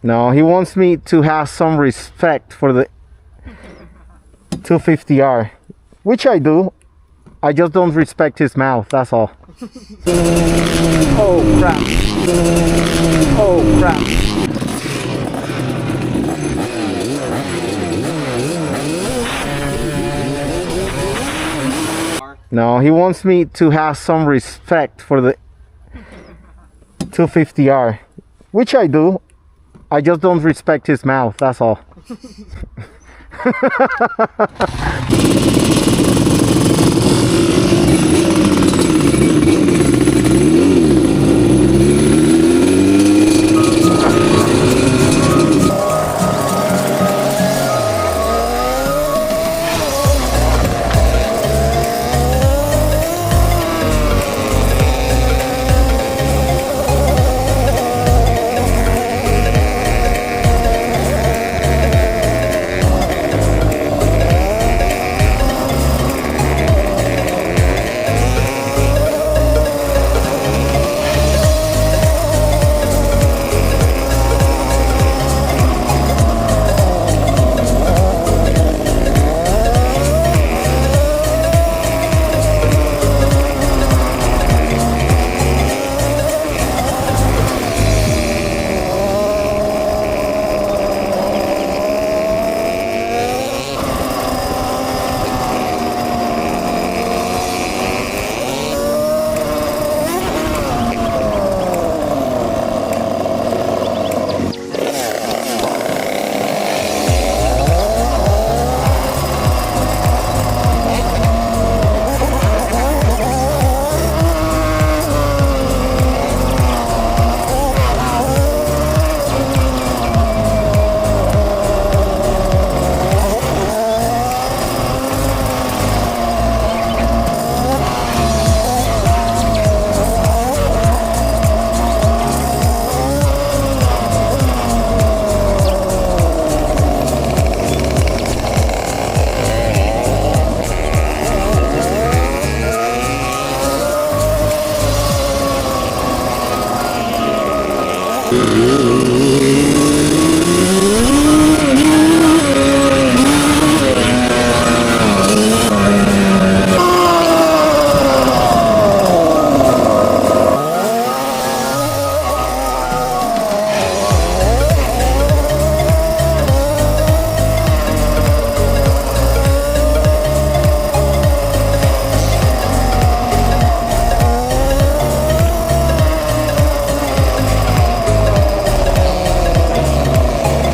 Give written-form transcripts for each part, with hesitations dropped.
No, he wants me to have some respect for the 250R, which I do. I just don't respect his mouth, that's all. Oh crap. Oh crap. No, he wants me to have some respect for the 250R, which I do. I just don't respect his mouth, that's all.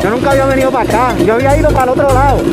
Yo nunca había venido para acá, yo había ido para el otro lado.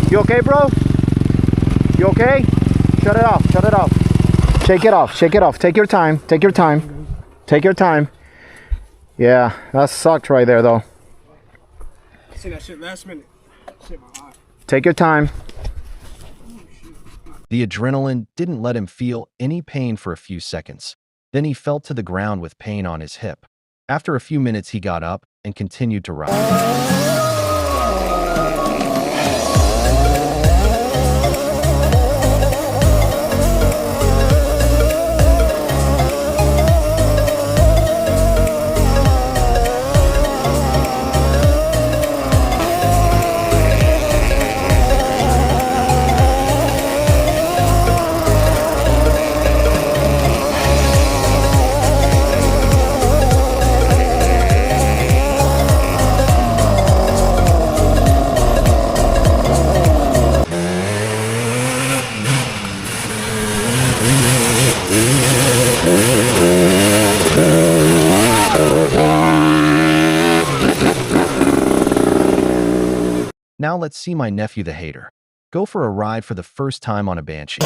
You okay, bro? You okay? Shut it off, shut it off. Shake it off, shake it off. Take your time, take your time. Take your time. Yeah, that sucked right there though. I seen that shit last minute. Shit, my eye. Take your time. The adrenaline didn't let him feel any pain for a few seconds. Then he fell to the ground with pain on his hip. After a few minutes, he got up and continued to ride. Now let's see my nephew the hater go for a ride for the first time on a Banshee.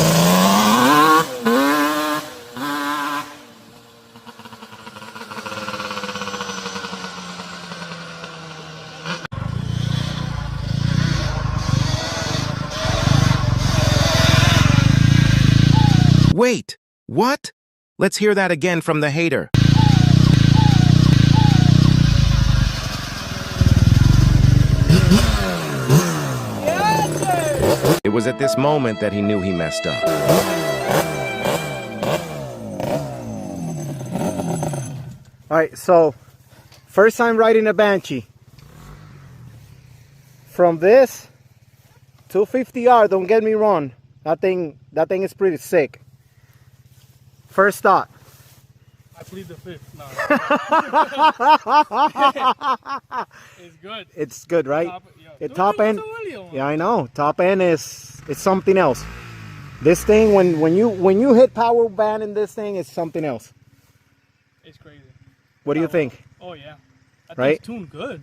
Wait, what? Let's hear that again from the hater. It was at this moment that he knew he messed up. All right, so first time riding a Banshee. From this 250R, don't get me wrong, that thing is pretty sick. First thought. I plead the fifth. No. It's good. It's good, right? The top end. Yeah, I know. Top end is something else. This thing, when you hit power band in this thing, it's something else. It's crazy. What do you think? Oh yeah. I think Right? it's tuned good.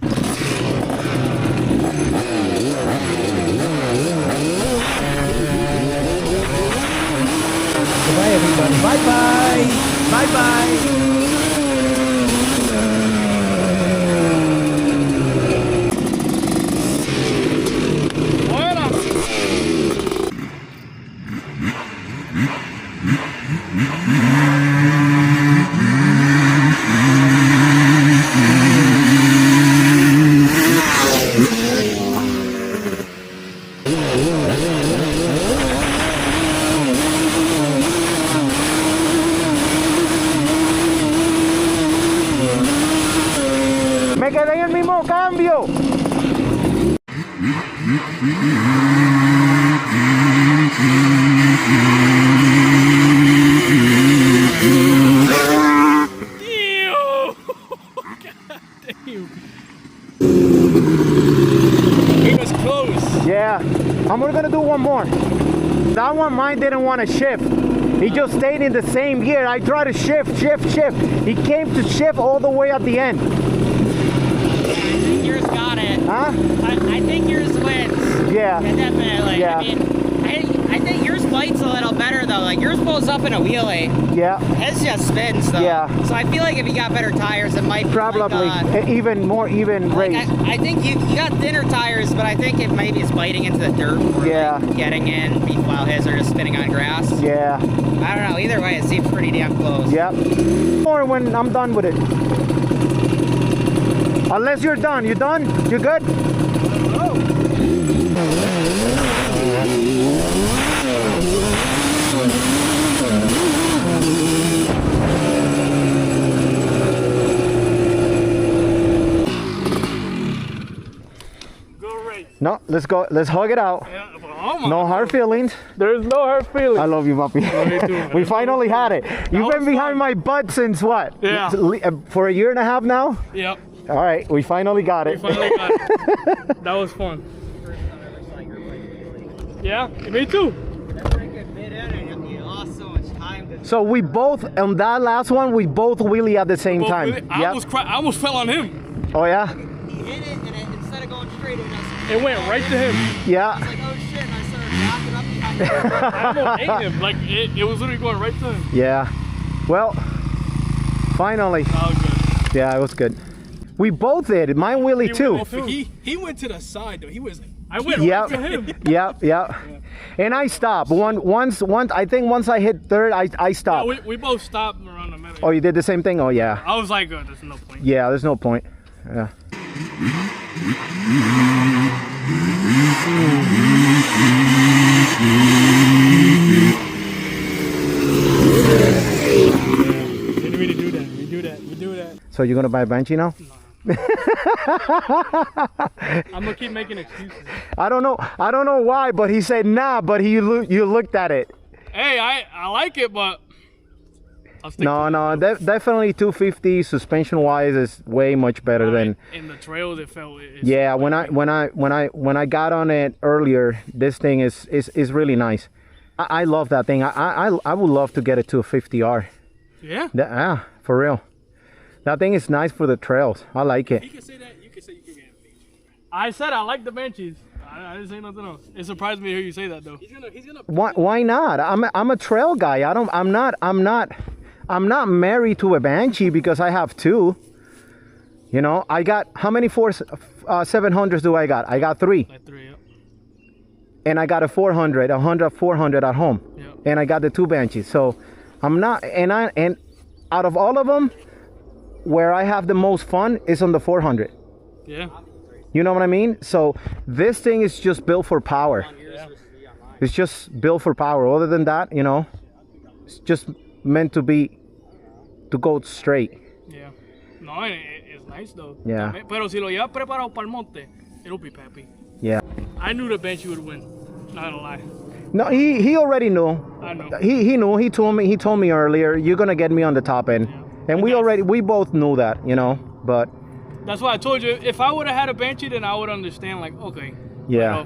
Bye, everybody. Bye-bye. Bye-bye. Me quedé en el mismo cambio. Ew! God damn. It was close. Yeah, I'm gonna do one more. That one, mine didn't want to shift. He just stayed in the same gear. I tried to shift. He came to shift all the way at the end. I think yours got it. Huh? I think yours wins. Yeah. Yeah, definitely. Yeah. I mean, I think yours bites a little better though. Like yours pulls up in a wheelie. Yeah. His just spins though. Yeah. So I feel like if you got better tires, it might be Probably like, even more even like, race. I think you got thinner tires, but I think it maybe is biting into the dirt. Or Yeah. like getting in while his are just spinning on grass. Yeah. I don't know. Either way, it seems pretty damn close. Yep. Or when I'm done with it. Unless you're done. You done? You good? Go race. No, let's go. Let's hug it out. Yeah, oh my No hard feelings. There's no hard feelings. I love you, puppy. me too, man. We finally had it. You've was been behind fun. my butt since what? Yeah. For a year and a half now? Yep. All right, we finally got We it. finally got it. That was fun. Yeah, me too. So we both, on that last one, we both wheelie at the same Both time. really- I almost fell on him. Oh yeah? He hit it, and instead of going straight, It went right to him. Yeah. like, oh shit, and I started backing up behind him. I almost ate him. Like it was literally going right to him. Yeah. Well, finally. That was good. Yeah, it was good. We both did. Mine wheelie too. He went to the side though. He was. I went Yep. right to him. Yep. And I stopped. Once I think once I hit third, I stopped. We both stopped around the middle. Oh, you did the same thing? Oh yeah. I was like, there's no point. Yeah, there's no point. Yeah. Didn't really do that. We do that. So you're gonna buy a Banshee now? I'm gonna keep making excuses. I don't know why, but he said nah. But you looked at it. Hey, I like it, but I'll stick No, to it. definitely 250 suspension wise is way much better than. In the trails, it felt. Yeah, when I got on it earlier, this thing is really nice. I love that thing. I would love to get it to a 50R. Yeah. For real. That thing is nice for the trails. I like it. You can say that. You can say you can get a Banshee. I said I like the Banshees. I didn't say nothing else. It surprised me to hear you say that though. He's gonna. Why not? I'm a trail guy. I'm not married to a Banshee because I have two. You know, I got how many 700s do I got? I got 3. Like 3, yeah. And I got a 400 at home. Yeah. And I got the 2 Banshees. So I'm not, and out of all of them, where I have the most fun is on the 400. Yeah. You know what I mean? So this thing is just built for power. Yeah. It's just built for power. Other than that, you know, it's just meant to go straight. Yeah. No, it's nice though. Yeah. Pero si lo llevas preparado para el monte, it'll be peppy. Yeah. I knew the Banshee would win. Not gonna lie. No, he already knew. I know. He knew. He told me earlier, you're gonna get me on the top end. Yeah. And we both knew that, you know, but That's why I told you, if I would have had a Banshee, then I would understand, like, okay. yeah.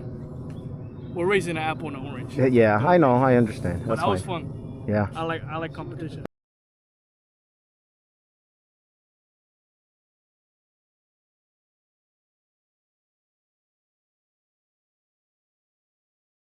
We're raising an apple and an orange. Yeah, I know, I understand. But That's that was fine. fun. Yeah. I like competition.